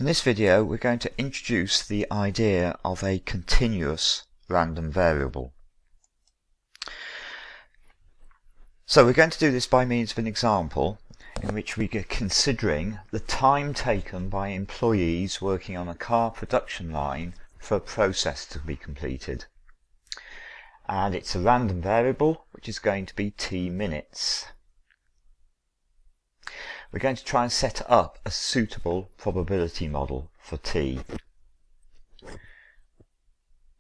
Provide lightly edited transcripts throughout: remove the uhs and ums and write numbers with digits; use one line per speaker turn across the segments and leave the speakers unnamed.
In this video we're going to introduce the idea of a continuous random variable. So we're going to do this by means of an example in which we are considering the time taken by employees working on a car production line for a process to be completed. And it's a random variable which is going to be t minutes. We're going to try and set up a suitable probability model for t.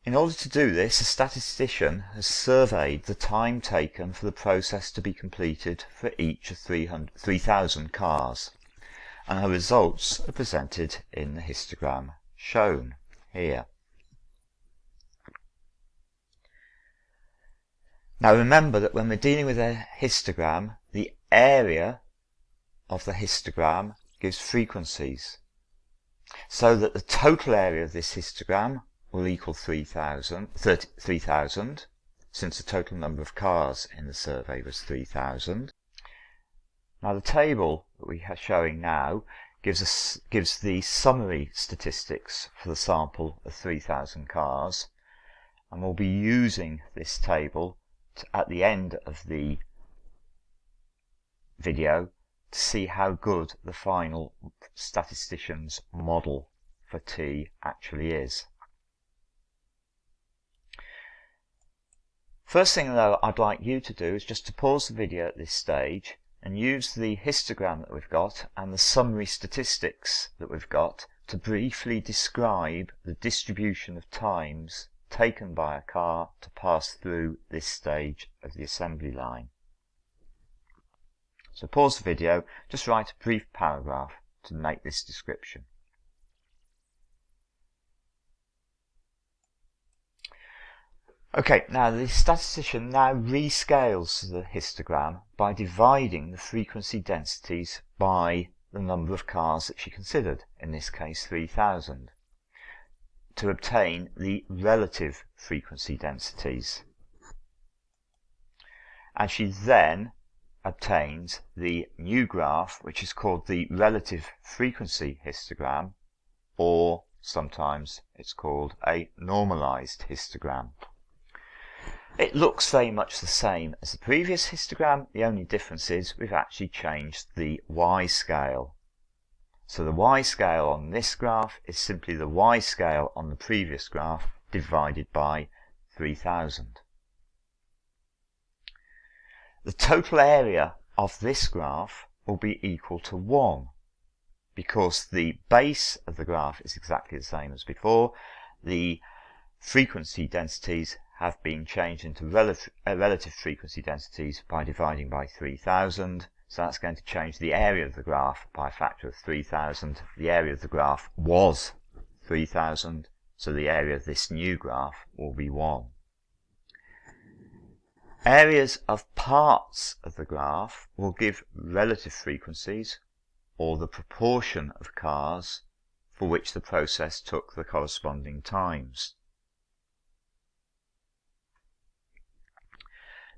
In order to do this, a statistician has surveyed the time taken for the process to be completed for each of 3,000 cars, and her results are presented in the histogram shown here. Now remember that when we're dealing with a histogram, the area of the histogram gives frequencies, so that the total area of this histogram will equal 3,000, since the total number of cars in the survey was 3,000. Now the table that we are showing now gives the summary statistics for the sample of 3,000 cars, and we'll be using this table at the end of the video to see how good the final statistician's model for t actually is. First thing though I'd like you to do is just to pause the video at this stage and use the histogram that we've got and the summary statistics that we've got to briefly describe the distribution of times taken by a car to pass through this stage of the assembly line. So pause the video, just write a brief paragraph to make this description. Okay, now the statistician now rescales the histogram by dividing the frequency densities by the number of cars that she considered, in this case 3,000, to obtain the relative frequency densities. And she then obtains the new graph, which is called the relative frequency histogram, or sometimes it's called a normalized histogram. It looks very much the same as the previous histogram. The only difference is we've actually changed the y-scale. So the y-scale on this graph is simply the y-scale on the previous graph divided by 3,000. The total area of this graph will be equal to 1, because the base of the graph is exactly the same as before. The frequency densities have been changed into relative frequency densities by dividing by 3,000. So that's going to change the area of the graph by a factor of 3,000. The area of the graph was 3,000, so the area of this new graph will be 1. Areas of parts of the graph will give relative frequencies, or the proportion of cars for which the process took the corresponding times.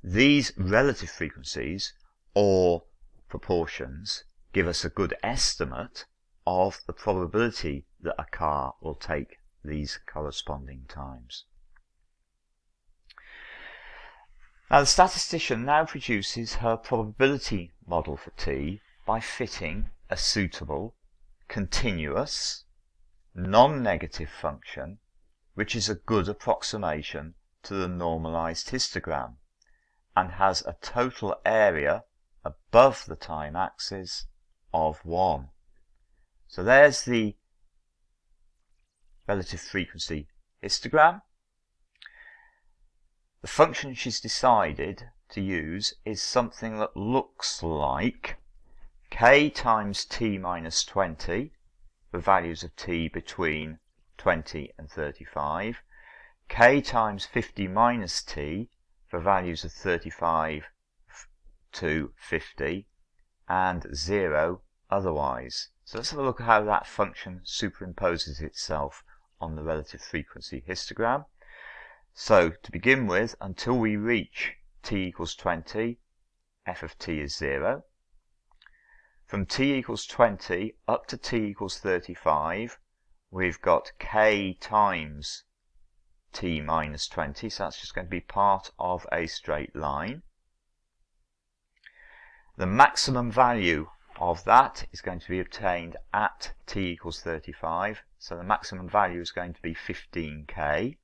These relative frequencies, or proportions, give us a good estimate of the probability that a car will take these corresponding times. Now the statistician now produces her probability model for t by fitting a suitable, continuous, non-negative function which is a good approximation to the normalized histogram and has a total area above the time axis of 1. So there's the relative frequency histogram. The function she's decided to use is something that looks like k times t minus 20 for values of t between 20 and 35, k times 50 minus t for values of 35 to 50, and 0 otherwise. So let's have a look at how that function superimposes itself on the relative frequency histogram. So to begin with, until we reach t equals 20, f of t is 0. From t equals 20 up to t equals 35, we've got k times t minus 20, so that's just going to be part of a straight line. The maximum value of that is going to be obtained at t equals 35, so the maximum value is going to be 15k.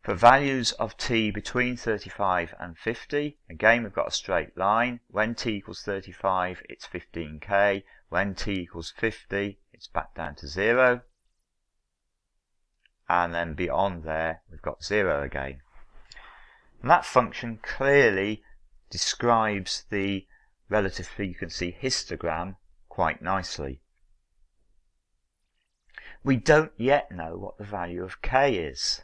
For values of t between 35 and 50, again we've got a straight line. When t equals 35, it's 15k. When t equals 50, it's back down to 0. And then beyond there, we've got 0 again. And that function clearly describes the relative frequency histogram quite nicely. We don't yet know what the value of k is,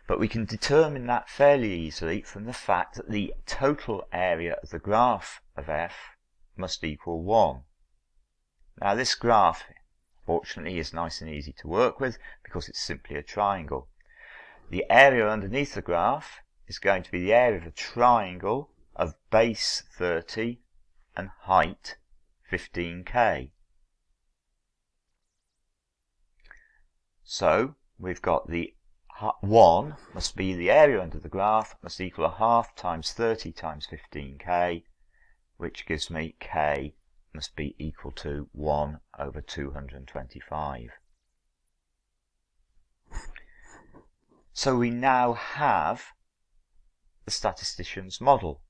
but we can determine that fairly easily from the fact that the total area of the graph of f must equal 1. Now this graph, fortunately, is nice and easy to work with because it's simply a triangle. The area underneath the graph is going to be the area of a triangle of base 30 and height 15k. So we've got the 1 must be the area under the graph, must equal a half times 30 times 15k, which gives me k must be equal to 1 over 225. So we now have the statistician's model.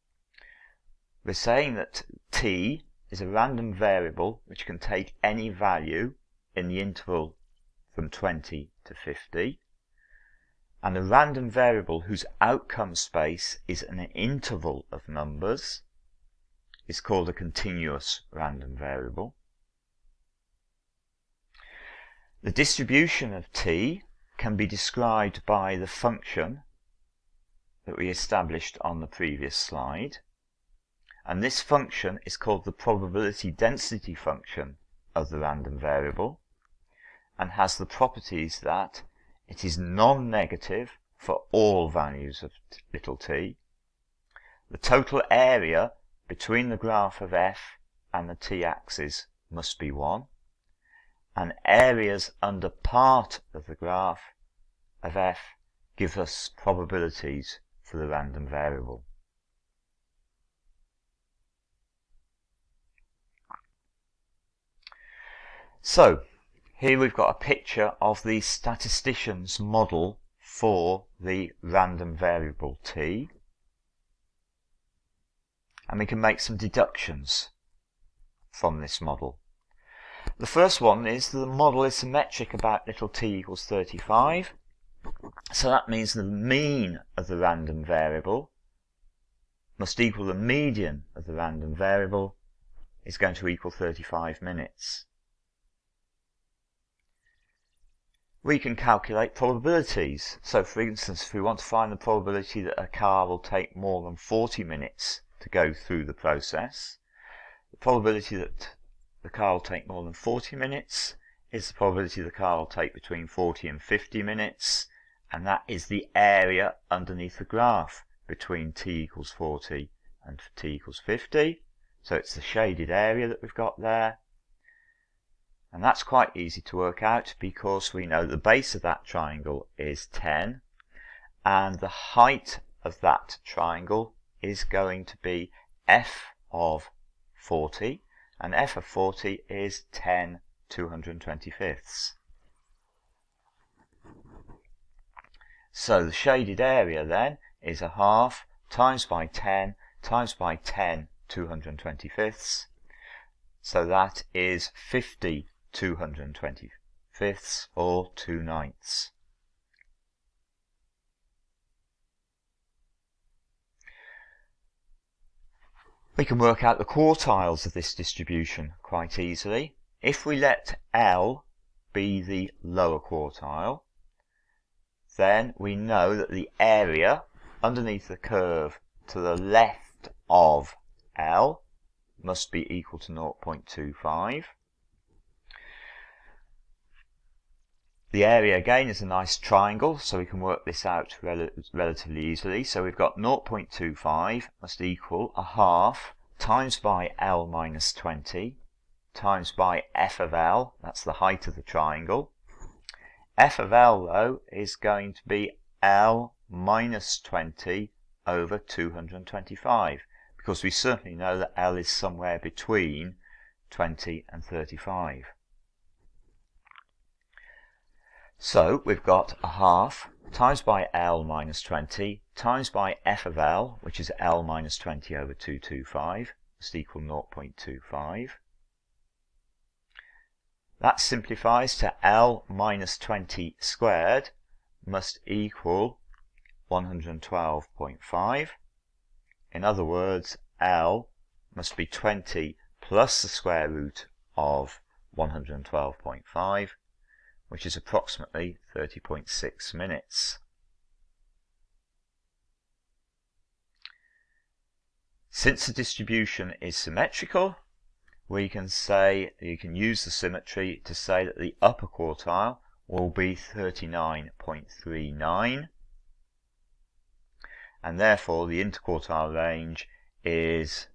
We're saying that t is a random variable which can take any value in the interval from 20 to 50, and a random variable whose outcome space is an interval of numbers is called a continuous random variable. The distribution of t can be described by the function that we established on the previous slide, and this function is called the probability density function of the random variable and has the properties that it is non-negative for all values of little t. The total area between the graph of f and the t-axis must be 1, and areas under part of the graph of f give us probabilities for the random variable. So, here we've got a picture of the statistician's model for the random variable t, and we can make some deductions from this model. The first one is that the model is symmetric about little t equals 35, so that means the mean of the random variable must equal the median of the random variable is going to equal 35 minutes. We can calculate probabilities. So for instance, if we want to find the probability that a car will take more than 40 minutes to go through the process, the probability that the car will take more than 40 minutes is the probability the car will take between 40 and 50 minutes, and that is the area underneath the graph between t equals 40 and t equals 50. So it's the shaded area that we've got there. And that's quite easy to work out because we know the base of that triangle is 10 and the height of that triangle is going to be f of 40, and f of 40 is 10 225ths. So the shaded area then is a half times by 10 times by 10 225ths, so that is 50 225ths or 2/9. We can work out the quartiles of this distribution quite easily. If we let L be the lower quartile, then we know that the area underneath the curve to the left of L must be equal to 0.25. The area again is a nice triangle, so we can work this out relatively easily. So we've got 0.25 must equal a half times by L minus 20 times by f of L, that's the height of the triangle. F of L, though, is going to be L minus 20 over 225, because we certainly know that L is somewhere between 20 and 35. So we've got a half times by L minus 20 times by f of L, which is L minus 20 over 225, must equal 0.25. That simplifies to L minus 20 squared must equal 112.5. In other words, L must be 20 plus the square root of 112.5, which is approximately 30.6 minutes. Since the distribution is symmetrical, we can say, you can use the symmetry to say that the upper quartile will be 39.39, and therefore the interquartile range is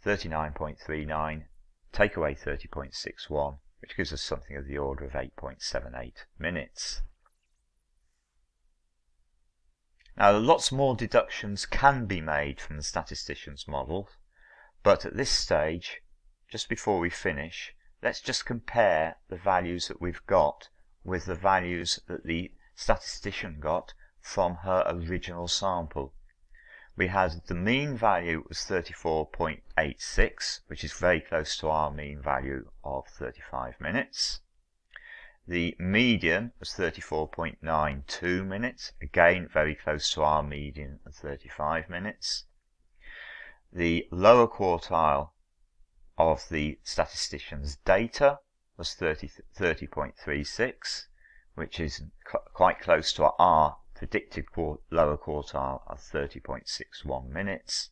39.39, take away 30.61, which gives us something of the order of 8.78 minutes. Now, lots more deductions can be made from the statistician's model, but at this stage, just before we finish, let's just compare the values that we've got with the values that the statistician got from her original sample. We had the mean value was 34.86, which is very close to our mean value of 35 minutes. The median was 34.92 minutes, again very close to our median of 35 minutes. The lower quartile of the statistician's data was 30.36, which is quite close to our predicted lower quartile of 30.61 minutes,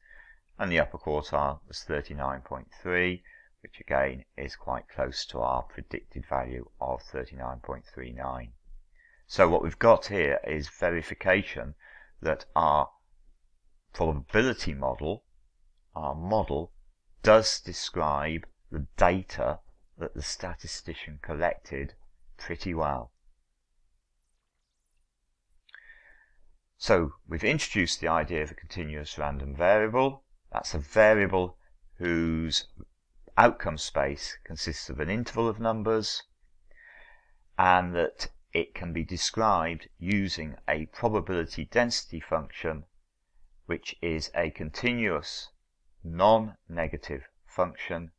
and the upper quartile was 39.3, which again is quite close to our predicted value of 39.39. So what we've got here is verification that our probability model, our model, does describe the data that the statistician collected pretty well. So we've introduced the idea of a continuous random variable. That's a variable whose outcome space consists of an interval of numbers, and that it can be described using a probability density function, which is a continuous non-negative function,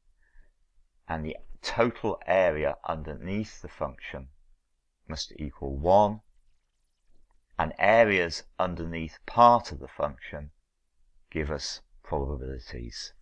and the total area underneath the function must equal 1, and areas underneath part of the function give us probabilities.